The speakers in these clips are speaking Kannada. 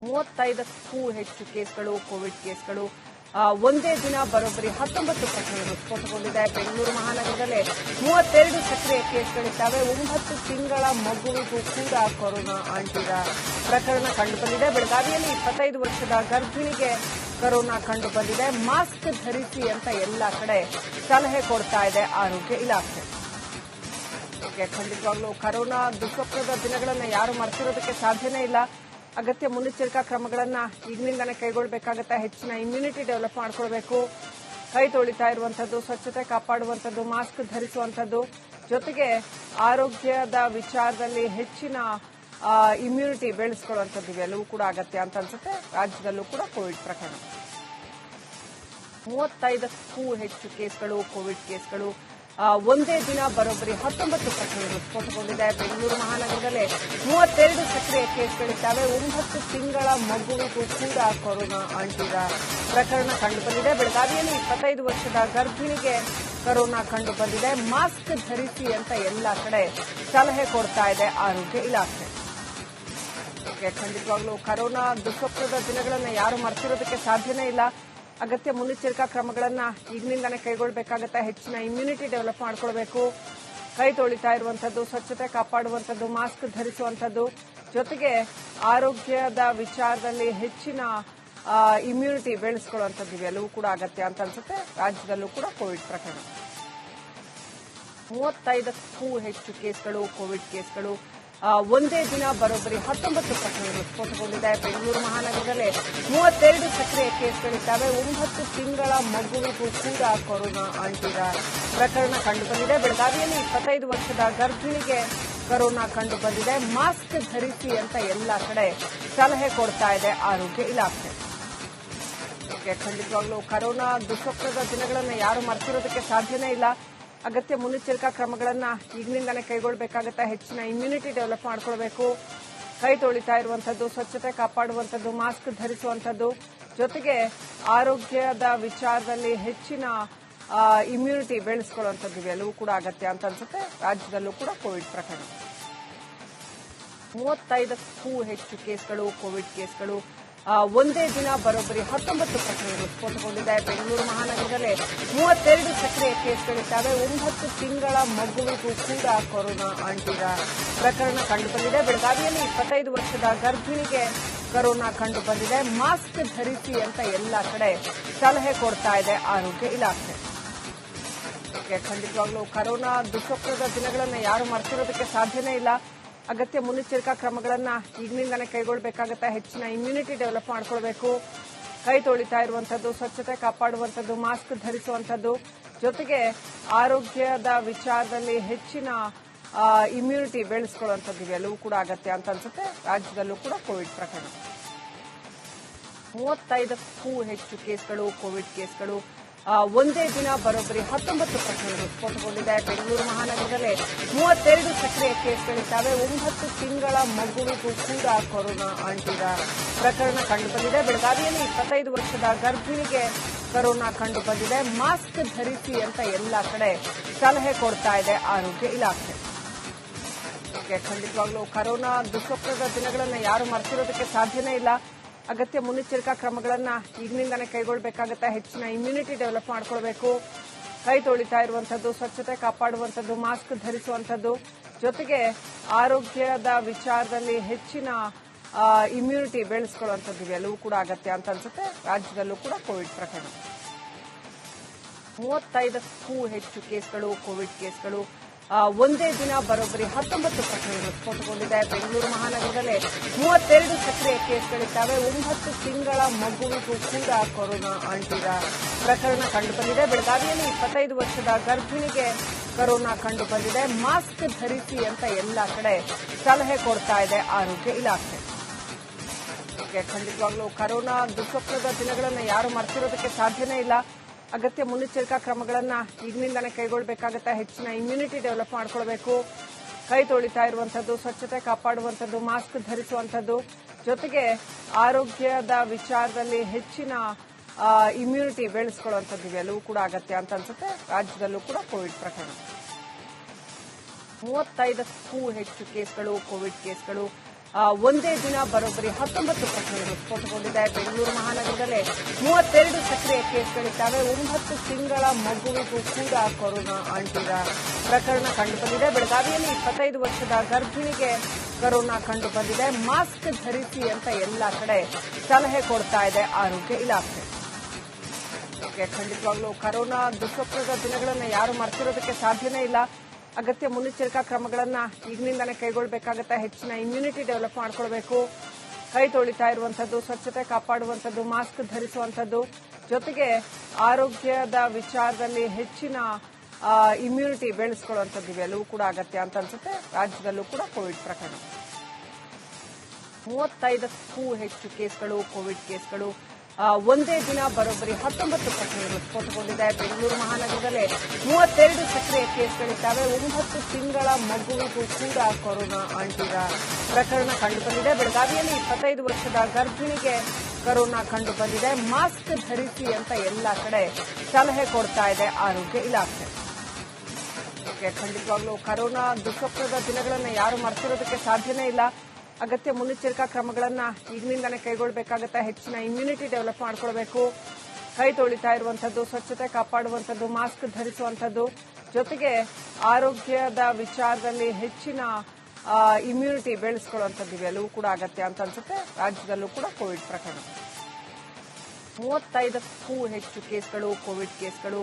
35ಕ್ಕೂ ಹೆಚ್ಚು ಕೇಸ್ಗಳು ಕೋವಿಡ್ ಕೇಸ್ಗಳು ಒಂದೇ ದಿನ ಬರೋಬ್ಬರಿ 19 ಪ್ರಕರಣಗಳು ಸ್ಫೋಟಗೊಂಡಿದೆ. ಬೆಂಗಳೂರು ಮಹಾನಗರದಲ್ಲೇ 32 ಸಕ್ರಿಯ ಕೇಸ್ಗಳಿದ್ದಾವೆ. 9 ತಿಂಗಳ ಮಗುವಿಗೂ ಕೂಡ ಕೊರೋನಾ ಅಂಟಿದ ಪ್ರಕರಣ ಕಂಡುಬಂದಿದೆ. ಬೆಳಗಾವಿಯಲ್ಲಿ 25 ವರ್ಷದ ಗರ್ಭಿಣಿಗೆ ಕೊರೋನಾ ಕಂಡುಬಂದಿದೆ. ಮಾಸ್ಕ್ ಧರಿಸಿ ಅಂತ ಎಲ್ಲಾ ಕಡೆ ಸಲಹೆ ಕೊಡ್ತಾ ಇದೆ ಆರೋಗ್ಯ ಇಲಾಖೆ. ಖಂಡಿತವಾಗ್ಲೂ ಕೊರೋನಾ ದುಷ್ಪ್ರದ ದಿನಗಳನ್ನು ಯಾರು ಮರೆತಿರೋದಕ್ಕೆ ಸಾಧ್ಯನೇ ಇಲ್ಲ. ಅಗತ್ಯ ಮುನ್ನೆಚ್ಚರಿಕಾ ಕ್ರಮಗಳನ್ನ ಈಗಿನಿಂದನೇ ಕೈಗೊಳ್ಳಬೇಕಾಗುತ್ತೆ. ಹೆಚ್ಚಿನ ಇಮ್ಯುನಿಟಿ ಡೆವಲಪ್ ಮಾಡ್ಕೊಳ್ಬೇಕು. ಕೈ ತೊಳಿತಾ ಇರುವಂತದ್ದು, ಸ್ವಚ್ಛತೆ ಕಾಪಾಡುವಂತದ್ದು, ಮಾಸ್ಕ್ ಧರಿಸುವಂತದ್ದು, ಜೊತೆಗೆ ಆರೋಗ್ಯದ ವಿಚಾರದಲ್ಲಿ ಹೆಚ್ಚಿನ ಇಮ್ಯುನಿಟಿ ಬೆಳೆಸ್ಕೊಳ್ಳುವಂಥದ್ದು ಇವೆಲ್ಲವೂ ಕೂಡ ಅಗತ್ಯ ಅಂತ ಅನ್ಸುತ್ತೆ. ರಾಜ್ಯದಲ್ಲೂ ಕೂಡ ಕೋವಿಡ್ ಪ್ರಕರಣ 35ಕ್ಕೂ ಹೆಚ್ಚು ಕೇಸ್ಗಳು ಕೋವಿಡ್ ಕೇಸ್ಗಳು ಒಂದೇ ದಿನ ಬರೋಬ್ಬರಿ 19 ಪ್ರಕರಣಗಳು ಸ್ಫೋಟಗೊಂಡಿದೆ. ಬೆಂಗಳೂರು ಮಹಾನಗರದಲ್ಲೇ 32 ಸಕ್ರಿಯ ಕೇಸ್ಗಳಿದ್ದಾವೆ. 9 ತಿಂಗಳ ಮಗುವಿಗೂ ಕೂಡ ಕೊರೋನಾ ಅಂಟಿದ ಪ್ರಕರಣ ಕಂಡುಬಂದಿದೆ. ಬೆಳಗಾವಿಯಲ್ಲಿ 25 ವರ್ಷದ ಗರ್ಭಿಣಿಗೆ ಕೊರೋನಾ ಕಂಡುಬಂದಿದೆ. ಮಾಸ್ಕ್ ಧರಿಸಿ ಅಂತ ಎಲ್ಲಾ ಕಡೆ ಸಲಹೆ ಕೊಡ್ತಾ ಇದೆ ಆರೋಗ್ಯ ಇಲಾಖೆ. ಖಂಡಿತವಾಗ್ಲೂ ಕೊರೋನಾ ದುಷ್ಪ್ರದ ದಿನಗಳನ್ನು ಯಾರು ಮರೆತಿರೋದಕ್ಕೆ ಸಾಧ್ಯನೇ ಇಲ್ಲ. ಅಗತ್ಯ ಮುನ್ನೆಚ್ಚರಿಕಾ ಕ್ರಮಗಳನ್ನ ಈಗಿನಿಂದನೇ ಕೈಗೊಳ್ಳಬೇಕಾಗುತ್ತೆ. ಹೆಚ್ಚಿನ ಇಮ್ಯುನಿಟಿ ಡೆವಲಪ್ ಮಾಡ್ಕೊಳ್ಬೇಕು. ಕೈ ತೊಳಿತಾ ಇರುವಂತದ್ದು, ಸ್ವಚ್ಛತೆ ಕಾಪಾಡುವಂತದ್ದು, ಮಾಸ್ಕ್ ಧರಿಸುವಂತದ್ದು, ಜೊತೆಗೆ ಆರೋಗ್ಯದ ವಿಚಾರದಲ್ಲಿ ಹೆಚ್ಚಿನ ಇಮ್ಯುನಿಟಿ ಬೆಳೆಸ್ಕೊಳ್ಳುವಂತದ್ದು ಇವೆಲ್ಲವೂ ಕೂಡ ಅಗತ್ಯ ಅಂತ ಅನ್ಸುತ್ತೆ. ರಾಜ್ಯದಲ್ಲೂ ಕೂಡ ಕೋವಿಡ್ ಪ್ರಕರಣ 35ಕ್ಕೂ ಹೆಚ್ಚು ಕೇಸ್ಗಳು ಕೋವಿಡ್ ಕೇಸ್ಗಳು ಒಂದೇ ದಿನ ಬರೋಬ್ಬರಿ 19 ಪ್ರಕರಣಗಳು ಸ್ಫೋಟಗೊಂಡಿದೆ. ಬೆಂಗಳೂರು ಮಹಾನಗರದಲ್ಲೇ 32 ಸಕ್ರಿಯ ಕೇಸ್ಗಳಿದ್ದಾವೆ. 9 ತಿಂಗಳ ಮಗುವಿಗೂ ಕೂಡ ಕೊರೋನಾ ಅಂಟಿದ ಪ್ರಕರಣ ಕಂಡುಬಂದಿದೆ. ಬೆಳಗಾವಿಯಲ್ಲಿ 25 ವರ್ಷದ ಗರ್ಭಿಣಿಗೆ ಕೊರೋನಾ ಕಂಡುಬಂದಿದೆ. ಮಾಸ್ಕ್ ಧರಿಸಿ ಅಂತ ಎಲ್ಲಾ ಕಡೆ ಸಲಹೆ ಕೊಡ್ತಾ ಇದೆ ಆರೋಗ್ಯ ಇಲಾಖೆ. ಖಂಡಿತವಾಗ್ಲೂ ಕೊರೋನಾ ದುಷ್ಪ್ರದ ದಿನಗಳನ್ನು ಯಾರು ಮರೆತಿರೋದಕ್ಕೆ ಸಾಧ್ಯನೇ ಇಲ್ಲ. ಅಗತ್ಯ ಮುನ್ನೆಚ್ಚರಿಕಾ ಕ್ರಮಗಳನ್ನ ಈಗಿನಿಂದನೇ ಕೈಗೊಳ್ಳಬೇಕಾಗುತ್ತೆ. ಹೆಚ್ಚಿನ ಇಮ್ಯುನಿಟಿ ಡೆವಲಪ್ ಮಾಡ್ಕೊಳ್ಬೇಕು. ಕೈ ತೊಳಿತಾ ಇರುವಂತದ್ದು, ಸ್ವಚ್ಛತೆ ಕಾಪಾಡುವಂತದ್ದು, ಮಾಸ್ಕ್ ಧರಿಸುವಂತದ್ದು, ಜೊತೆಗೆ ಆರೋಗ್ಯದ ವಿಚಾರದಲ್ಲಿ ಹೆಚ್ಚಿನ ಇಮ್ಯುನಿಟಿ ಬೆಳೆಸ್ಕೊಳ್ಳುವಂತದ್ದು ಇವೆಲ್ಲವೂ ಕೂಡ ಅಗತ್ಯ ಅಂತ ಅನ್ಸುತ್ತೆ. ರಾಜ್ಯದಲ್ಲೂ ಕೂಡ ಕೋವಿಡ್ ಪ್ರಕರಣ 35ಕ್ಕೂ ಹೆಚ್ಚು ಕೇಸ್ಗಳು ಕೋವಿಡ್ ಕೇಸ್ಗಳು ಒಂದೇ ದಿನ ಬರೋಬ್ಬರಿ 19 ಪ್ರಕರಣಗಳು ಸ್ಫೋಟಗೊಂಡಿದೆ. ಬೆಂಗಳೂರು ಮಹಾನಗರದಲ್ಲೇ 32 ಸಕ್ರಿಯ ಕೇಸ್ಗಳಿದ್ದಾವೆ. 9 ತಿಂಗಳ ಮಗುವಿಗೂ ಕೂಡ ಕೊರೋನಾ ಅಂಟಿದ ಪ್ರಕರಣ ಕಂಡುಬಂದಿದೆ. ಬೆಳಗಾವಿಯಲ್ಲಿ 25 ವರ್ಷದ ಗರ್ಭಿಣಿಗೆ ಕೊರೋನಾ ಕಂಡುಬಂದಿದೆ. ಮಾಸ್ಕ್ ಧರಿಸಿ ಅಂತ ಎಲ್ಲಾ ಕಡೆ ಸಲಹೆ ಕೊಡ್ತಾ ಇದೆ ಆರೋಗ್ಯ ಇಲಾಖೆ. ಖಂಡಿತವಾಗ್ಲೂ ಕೊರೋನಾ ದುಷ್ಪ್ರದ ದಿನಗಳನ್ನು ಯಾರು ಮರೆತಿರೋದಕ್ಕೆ ಸಾಧ್ಯನೇ ಇಲ್ಲ. ಅಗತ್ಯ ಮುನ್ನೆಚ್ಚರಿಕಾ ಕ್ರಮಗಳನ್ನ ಈಗಿನಿಂದನೇ ಕೈಗೊಳ್ಳಬೇಕಾಗುತ್ತೆ. ಹೆಚ್ಚಿನ ಇಮ್ಯುನಿಟಿ ಡೆವಲಪ್ ಮಾಡ್ಕೊಳ್ಬೇಕು. ಕೈ ತೊಳಿತಾ ಇರುವಂತದ್ದು, ಸ್ವಚ್ಛತೆ ಕಾಪಾಡುವಂತದ್ದು, ಮಾಸ್ಕ್ ಧರಿಸುವಂತದ್ದು, ಜೊತೆಗೆ ಆರೋಗ್ಯದ ವಿಚಾರದಲ್ಲಿ ಹೆಚ್ಚಿನ ಇಮ್ಯುನಿಟಿ ಬೆಳೆಸ್ಕೊಳ್ಳುವಂತದ್ದು ಇವೆಲ್ಲವೂ ಕೂಡ ಅಗತ್ಯ ಅಂತ ಅನ್ಸುತ್ತೆ. ರಾಜ್ಯದಲ್ಲೂ ಕೂಡ ಕೋವಿಡ್ ಪ್ರಕರಣ 35ಕ್ಕೂ ಹೆಚ್ಚು ಕೇಸ್ಗಳು ಕೋವಿಡ್ ಕೇಸ್ಗಳು ಒಂದೇ ದಿನ ಬರೋಬ್ಬರಿ 19 ಪ್ರಕರಣಗಳು ಸ್ಫೋಟಗೊಂಡಿದೆ. ಬೆಂಗಳೂರು ಮಹಾನಗರದಲ್ಲೇ 32 ಸಕ್ರಿಯ ಕೇಸ್ಗಳಿದ್ದಾವೆ. 9 ತಿಂಗಳ ಮಗುವಿಗೂ ಕೂಡ ಕೊರೋನಾ ಅಂಟಿದ ಪ್ರಕರಣ ಕಂಡುಬಂದಿದೆ. ಬೆಳಗಾವಿಯಲ್ಲಿ 25 ವರ್ಷದ ಗರ್ಭಿಣಿಗೆ ಕೊರೋನಾ ಕಂಡುಬಂದಿದೆ. ಮಾಸ್ಕ್ ಧರಿಸಿ ಅಂತ ಎಲ್ಲಾ ಕಡೆ ಸಲಹೆ ಕೊಡ್ತಾ ಇದೆ ಆರೋಗ್ಯ ಇಲಾಖೆ. ಖಂಡಿತವಾಗ್ಲೂ ಕೊರೋನಾ ದುಷ್ಪ್ರದ ದಿನಗಳನ್ನು ಯಾರು ಮರೆತಿರೋದಕ್ಕೆ ಸಾಧ್ಯನೇ ಇಲ್ಲ. ಅಗತ್ಯ ಮುನ್ನೆಚ್ಚರಿಕಾ ಕ್ರಮಗಳನ್ನ ಈಗಿನಿಂದನೇ ಕೈಗೊಳ್ಳಬೇಕಾಗುತ್ತೆ. ಹೆಚ್ಚಿನ ಇಮ್ಯುನಿಟಿ ಡೆವಲಪ್ ಮಾಡ್ಕೊಳ್ಬೇಕು. ಕೈ ತೊಳಿತಾ ಇರುವಂತದ್ದು, ಸ್ವಚ್ಛತೆ ಕಾಪಾಡುವಂತದ್ದು, ಮಾಸ್ಕ್ ಧರಿಸುವಂತದ್ದು, ಜೊತೆಗೆ ಆರೋಗ್ಯದ ವಿಚಾರದಲ್ಲಿ ಹೆಚ್ಚಿನ ಇಮ್ಯುನಿಟಿ ಬೆಳೆಸ್ಕೊಳ್ಳುವಂತದ್ದು ಇವೆಲ್ಲವೂ ಕೂಡ ಅಗತ್ಯ ಅಂತ ಅನ್ಸುತ್ತೆ. ರಾಜ್ಯದಲ್ಲೂ ಕೂಡ ಕೋವಿಡ್ ಪ್ರಕರಣ 35ಕ್ಕೂ ಹೆಚ್ಚು ಕೇಸ್ಗಳು ಕೋವಿಡ್ ಕೇಸ್ಗಳು ಒಂದೇ ದಿನ ಬರೋಬ್ಬರಿ 19 ಪ್ರಕರಣಗಳು ಸ್ಫೋಟಗೊಂಡಿದೆ. ಬೆಂಗಳೂರು ಮಹಾನಗರದಲ್ಲೇ 32 ಸಕ್ರಿಯ ಕೇಸ್ಗಳಿದ್ದಾವೆ. 9 ತಿಂಗಳ ಮಗುವಿಗೂ ಕೂಡ ಕೊರೋನಾ ಅಂಟಿದ ಪ್ರಕರಣ ಕಂಡುಬಂದಿದೆ. ಬೆಳಗಾವಿಯಲ್ಲಿ 25 ವರ್ಷದ ಗರ್ಭಿಣಿಗೆ ಕೊರೋನಾ ಕಂಡುಬಂದಿದೆ. ಮಾಸ್ಕ್ ಧರಿಸಿ ಅಂತ ಎಲ್ಲಾ ಕಡೆ ಸಲಹೆ ಕೊಡ್ತಾ ಇದೆ ಆರೋಗ್ಯ ಇಲಾಖೆ. ಖಂಡಿತವಾಗ್ಲೂ ಕೊರೋನಾ ದುಷ್ಪ್ರದ ದಿನಗಳನ್ನು ಯಾರು ಮರೆತಿರೋದಕ್ಕೆ ಸಾಧ್ಯನೇ ಇಲ್ಲ. ಅಗತ್ಯ ಮುನ್ನೆಚ್ಚರಿಕಾ ಕ್ರಮಗಳನ್ನ ಈಗಿನಿಂದನೇ ಕೈಗೊಳ್ಳಬೇಕಾಗುತ್ತೆ. ಹೆಚ್ಚಿನ ಇಮ್ಯುನಿಟಿ ಡೆವಲಪ್ ಮಾಡ್ಕೊಳ್ಬೇಕು. ಕೈ ತೊಳಿತಾ ಇರುವಂತದ್ದು, ಸ್ವಚ್ಛತೆ ಕಾಪಾಡುವಂತದ್ದು, ಮಾಸ್ಕ್ ಧರಿಸುವಂತದ್ದು, ಜೊತೆಗೆ ಆರೋಗ್ಯದ ವಿಚಾರದಲ್ಲಿ ಹೆಚ್ಚಿನ ಇಮ್ಯುನಿಟಿ ಬೆಳೆಸ್ಕೊಳ್ಳುವಂತದ್ದು ಇವೆಲ್ಲವೂ ಕೂಡ ಅಗತ್ಯ ಅಂತ ಅನ್ಸುತ್ತೆ. ರಾಜ್ಯದಲ್ಲೂ ಕೂಡ ಕೋವಿಡ್ ಪ್ರಕರಣ 35ಕ್ಕೂ ಹೆಚ್ಚು ಕೇಸ್ಗಳು ಕೋವಿಡ್ ಕೇಸ್ಗಳು ಒಂದೇ ದಿನ ಬರೋಬ್ಬರಿ 19 ಪ್ರಕರಣಗಳು ಸ್ಫೋಟಗೊಂಡಿದೆ. ಬೆಂಗಳೂರು ಮಹಾನಗರದಲ್ಲೇ 32 ಸಕ್ರಿಯ ಕೇಸ್ಗಳಿದ್ದಾವೆ. 9 ತಿಂಗಳ ಮಗುವಿಗೂ ಕೂಡ ಕೊರೋನಾ ಅಂಟಿದ ಪ್ರಕರಣ ಕಂಡುಬಂದಿದೆ. ಬೆಳಗಾವಿಯಲ್ಲಿ 25 ವರ್ಷದ ಗರ್ಭಿಣಿಗೆ ಕೊರೋನಾ ಕಂಡು ಬಂದಿದೆ. ಮಾಸ್ಕ್ ಧರಿಸಿ ಅಂತ ಎಲ್ಲಾ ಕಡೆ ಸಲಹೆ ಕೊಡ್ತಾ ಇದೆ ಆರೋಗ್ಯ ಇಲಾಖೆ. ಖಂಡಿತವಾಗ್ಲೂ ಕೊರೋನಾ ದುಷ್ಪ್ರಭಾವದ ದಿನಗಳನ್ನು ಯಾರು ಮರೆತಿರೋದಕ್ಕೆ ಸಾಧ್ಯನೇ ಇಲ್ಲ. ಅಗತ್ಯ ಮುನ್ನೆಚ್ಚರಿಕಾ ಕ್ರಮಗಳನ್ನ ಈಗಿನಿಂದಾನೇ ಕೈಗೊಳ್ಳಬೇಕಾಗುತ್ತೆ. ಹೆಚ್ಚಿನ ಇಮ್ಯುನಿಟಿ ಡೆವಲಪ್ ಮಾಡ್ಕೊಳ್ಬೇಕು. ಕೈ ತೊಳಿತಾ ಇರುವಂತದ್ದು, ಸ್ವಚ್ಛತೆ ಕಾಪಾಡುವಂತದ್ದು, ಮಾಸ್ಕ್ ಧರಿಸುವಂತದ್ದು, ಜೊತೆಗೆ ಆರೋಗ್ಯದ ವಿಚಾರದಲ್ಲಿ ಹೆಚ್ಚಿನ ಇಮ್ಯುನಿಟಿ ಬೆಳೆಸ್ಕೊಳ್ಳುವಂಥದ್ದು ಇವೆಲ್ಲವೂ ಕೂಡ ಅಗತ್ಯ ಅಂತ ಅನ್ಸುತ್ತೆ. ರಾಜ್ಯದಲ್ಲೂ ಕೂಡ ಕೋವಿಡ್ ಪ್ರಕರಣ 35ಕ್ಕೂ ಹೆಚ್ಚು ಕೇಸ್ಗಳು, ಕೋವಿಡ್ ಕೇಸ್ಗಳು. ಒಂದೇ ದಿನ ಬರೋಬ್ಬರಿ 19 ಪ್ರಕರಣಗಳು ಸ್ಫೋಟಗೊಂಡಿದೆ. ಬೆಂಗಳೂರು ಮಹಾನಗರದಲ್ಲೇ 32 ಸಕ್ರಿಯ ಕೇಸ್ಗಳಿದ್ದಾವೆ. 9 ತಿಂಗಳ ಮಗುವಿಗೂ ಕೂಡ ಕೊರೋನಾ ಅಂಟಿದ ಪ್ರಕರಣ ಕಂಡುಬಂದಿದೆ. ಬೆಳಗಾವಿಯಲ್ಲಿ 25 ವರ್ಷದ ಗರ್ಭಿಣಿಗೆ ಕೊರೋನಾ ಕಂಡು ಬಂದಿದೆ. ಮಾಸ್ಕ್ ಧರಿಸಿ ಅಂತ ಎಲ್ಲಾ ಕಡೆ ಸಲಹೆ ಕೊಡ್ತಾ ಇದೆ ಆರೋಗ್ಯ ಇಲಾಖೆ. ಖಂಡಿತವಾಗ್ಲೂ ಕೊರೋನಾ ದುಷ್ಪ್ರಭಾವದ ದಿನಗಳನ್ನು ಯಾರು ಮರೆತಿರೋದಕ್ಕೆ ಸಾಧ್ಯನೇ ಇಲ್ಲ. ಅಗತ್ಯ ಮುನ್ನೆಚ್ಚರಿಕಾ ಕ್ರಮಗಳನ್ನ ಈಗಿನಿಂದಾನೇ ಕೈಗೊಳ್ಳಬೇಕಾಗುತ್ತೆ. ಹೆಚ್ಚಿನ ಇಮ್ಯುನಿಟಿ ಡೆವಲಪ್ ಮಾಡ್ಕೊಳ್ಬೇಕು. ಕೈ ತೊಳಿತಾ ಇರುವಂತದ್ದು, ಸ್ವಚ್ಛತೆ ಕಾಪಾಡುವಂತದ್ದು, ಮಾಸ್ಕ್ ಧರಿಸುವಂತದ್ದು, ಜೊತೆಗೆ ಆರೋಗ್ಯದ ವಿಚಾರದಲ್ಲಿ ಹೆಚ್ಚಿನ ಇಮ್ಯುನಿಟಿ ಬೆಳೆಸ್ಕೊಳ್ಳುವಂತದ್ದು ಇವೆಲ್ಲವೂ ಕೂಡ ಅಗತ್ಯ ಅಂತ ಅನ್ಸುತ್ತೆ. ರಾಜ್ಯದಲ್ಲೂ ಕೂಡ ಕೋವಿಡ್ ಪ್ರಕರಣ 35ಕ್ಕೂ ಹೆಚ್ಚು ಕೇಸ್ಗಳು, ಕೋವಿಡ್ ಕೇಸ್ಗಳು.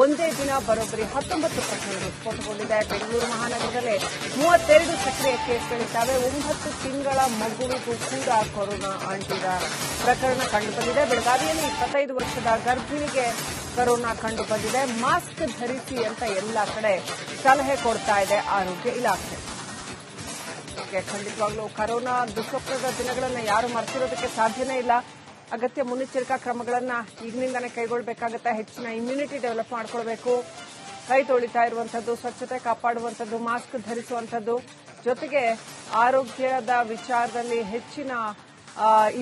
ಒಂದೇ ದಿನ ಬರೋಬ್ಬರಿ 19 ಪ್ರಕರಣಗಳು ಸ್ಫೋಟಗೊಂಡಿದೆ. ಬೆಂಗಳೂರು ಮಹಾನಗರದಲ್ಲೇ 32 ಸಕ್ರಿಯ ಕೇಸ್ಗಳಿದ್ದಾವೆ. 9 ತಿಂಗಳ ಮಗುವಿಗೂ ಕೂಡ ಕೊರೋನಾ ಅಂಟಿದ ಪ್ರಕರಣ ಕಂಡುಬಂದಿದೆ. ಬೆಳಗಾವಿಯಲ್ಲಿ 25 ವರ್ಷದ ಗರ್ಭಿಣಿಗೆ ಕೊರೋನಾ ಕಂಡು ಬಂದಿದೆ. ಮಾಸ್ಕ್ ಧರಿಸಿ ಅಂತ ಎಲ್ಲಾ ಕಡೆ ಸಲಹೆ ಕೊಡ್ತಾ ಇದೆ ಆರೋಗ್ಯ ಇಲಾಖೆ. ಖಂಡಿತವಾಗ್ಲೂ ಕೊರೋನಾ ದುಷ್ಪ್ರಭಾವದ ದಿನಗಳನ್ನು ಯಾರು ಮರೆತಿರೋದಕ್ಕೆ ಸಾಧ್ಯನೇ ಇಲ್ಲ. ಅಗತ್ಯ ಮುನ್ನೆಚ್ಚರಿಕಾ ಕ್ರಮಗಳನ್ನ ಈಗಿನಿಂದಾನೇ ಕೈಗೊಳ್ಳಬೇಕಾಗುತ್ತೆ. ಹೆಚ್ಚಿನ ಇಮ್ಯುನಿಟಿ ಡೆವಲಪ್ ಮಾಡ್ಕೊಳ್ಬೇಕು. ಕೈ ತೊಳಿತಾ ಇರುವಂತದ್ದು, ಸ್ವಚ್ಛತೆ ಕಾಪಾಡುವಂತದ್ದು, ಮಾಸ್ಕ್ ಧರಿಸುವಂತದ್ದು, ಜೊತೆಗೆ ಆರೋಗ್ಯದ ವಿಚಾರದಲ್ಲಿ ಹೆಚ್ಚಿನ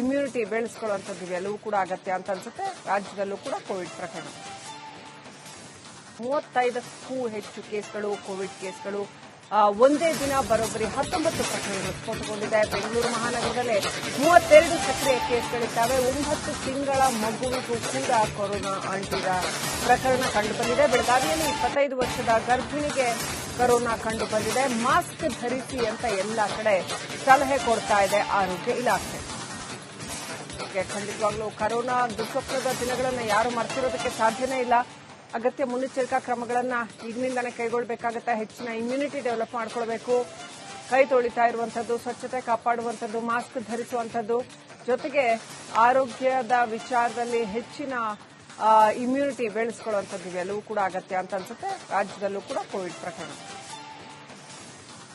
ಇಮ್ಯುನಿಟಿ ಬೆಳೆಸ್ಕೊಳ್ಳುವಂತದ್ದು ಇವೆಲ್ಲವೂ ಕೂಡ ಅಗತ್ಯ ಅಂತ ಅನ್ಸುತ್ತೆ. ರಾಜ್ಯದಲ್ಲೂ ಕೂಡ ಕೋವಿಡ್ ಪ್ರಕರಣ 35ಕ್ಕೂ ಹೆಚ್ಚು ಕೇಸ್ಗಳು, ಕೋವಿಡ್ ಕೇಸ್ಗಳು. ಒಂದೇ ದಿನ ಬರೋಬ್ಬರಿ 19 ಪ್ರಕರಣಗಳು ಸ್ಫೋಟಗೊಂಡಿದೆ. ಬೆಂಗಳೂರು ಮಹಾನಗರದಲ್ಲೇ 32 ಸಕ್ರಿಯ ಕೇಸ್ಗಳಿದ್ದಾವೆ. 9 ತಿಂಗಳ ಮಗುವಿಗೂ ಕೂಡ ಕೊರೋನಾ ಅಂಟಿದ ಪ್ರಕರಣ ಕಂಡುಬಂದಿದೆ. ಬೆಳಗಾವಿಯಲ್ಲಿ 25 ವರ್ಷದ ಗರ್ಭಿಣಿಗೆ ಕೊರೋನಾ ಕಂಡು ಬಂದಿದೆ. ಮಾಸ್ಕ್ ಧರಿಸಿ ಅಂತ ಎಲ್ಲಾ ಕಡೆ ಸಲಹೆ ಕೊಡ್ತಾ ಇದೆ ಆರೋಗ್ಯ ಇಲಾಖೆ. ಖಂಡಿತವಾಗ್ಲೂ ಕೊರೋನಾ ದುಷ್ಪ್ರಭಾವದ ದಿನಗಳನ್ನು ಯಾರು ಮರೆತಿರೋದಕ್ಕೆ ಸಾಧ್ಯನೇ ಇಲ್ಲ. ಅಗತ್ಯ ಮುನ್ನೆಚ್ಚರಿಕಾ ಕ್ರಮಗಳನ್ನ ಈಗಿನಿಂದಾನೇ ಕೈಗೊಳ್ಳಬೇಕಾಗುತ್ತೆ. ಹೆಚ್ಚಿನ ಇಮ್ಯುನಿಟಿ ಡೆವಲಪ್ ಮಾಡ್ಕೊಳ್ಬೇಕು. ಕೈ ತೊಳಿತಾ ಇರುವಂತದ್ದು, ಸ್ವಚ್ಛತೆ ಕಾಪಾಡುವಂತದ್ದು, ಮಾಸ್ಕ್ ಧರಿಸುವಂತದ್ದು, ಜೊತೆಗೆ ಆರೋಗ್ಯದ ವಿಚಾರದಲ್ಲಿ ಹೆಚ್ಚಿನ ಇಮ್ಯುನಿಟಿ ಬೆಳೆಸ್ಕೊಳ್ಳುವಂತದ್ದು ಇವೆಲ್ಲವೂ ಕೂಡ ಅಗತ್ಯ ಅಂತ ಅನ್ಸುತ್ತೆ. ರಾಜ್ಯದಲ್ಲೂ ಕೂಡ ಕೋವಿಡ್ ಪ್ರಕರಣ